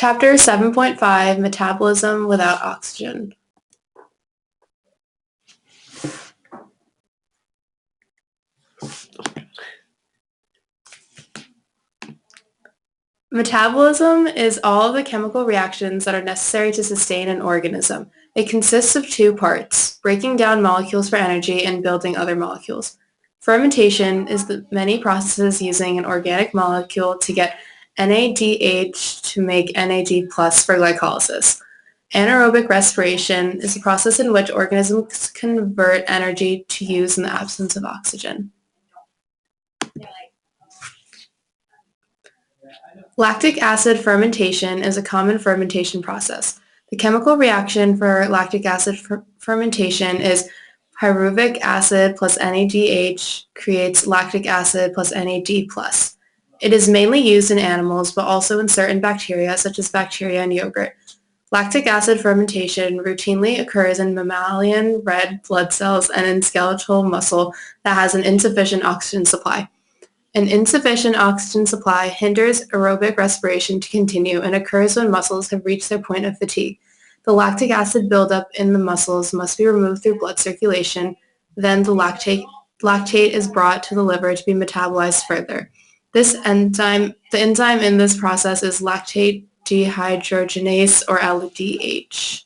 Chapter 7.5 Metabolism without oxygen. Metabolism is all of the chemical reactions that are necessary to sustain an organism. It consists of two parts, breaking down molecules for energy and building other molecules. Fermentation is the many processes using an organic molecule to get NADH to make NAD plus for glycolysis. Anaerobic respiration is a process in which organisms convert energy to use in the absence of oxygen. Lactic acid fermentation is a common fermentation process. The chemical reaction for lactic acid fermentation is pyruvic acid plus NADH creates lactic acid plus NAD+. It is mainly used in animals, but also in certain bacteria, such as bacteria in yogurt. Lactic acid fermentation routinely occurs in mammalian red blood cells and in skeletal muscle that has an insufficient oxygen supply. An insufficient oxygen supply hinders aerobic respiration to continue and occurs when muscles have reached their point of fatigue. The lactic acid buildup in the muscles must be removed through blood circulation. Then the lactate is brought to the liver to be metabolized further. The enzyme in this process is lactate dehydrogenase, or LDH.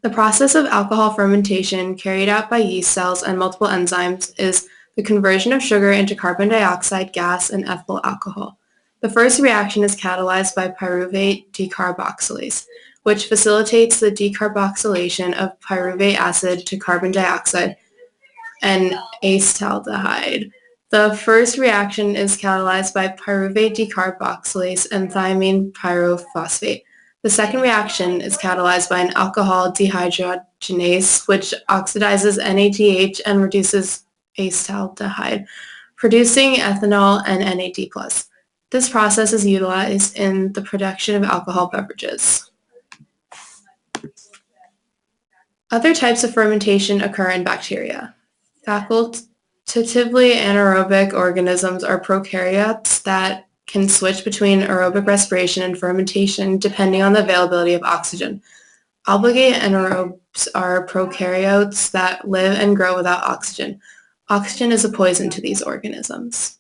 The process of alcohol fermentation carried out by yeast cells and multiple enzymes is the conversion of sugar into carbon dioxide gas and ethyl alcohol. The first reaction is catalyzed by pyruvate decarboxylase, which facilitates the decarboxylation of pyruvate acid to carbon dioxide and acetaldehyde. The first reaction is catalyzed by pyruvate decarboxylase and thiamine pyrophosphate. The second reaction is catalyzed by an alcohol dehydrogenase, which oxidizes NADH and reduces acetaldehyde, producing ethanol and NAD+. This process is utilized in the production of alcohol beverages. Other types of fermentation occur in bacteria. Facultatively anaerobic organisms are prokaryotes that can switch between aerobic respiration and fermentation depending on the availability of oxygen. Obligate anaerobes are prokaryotes that live and grow without oxygen. Oxygen is a poison to these organisms.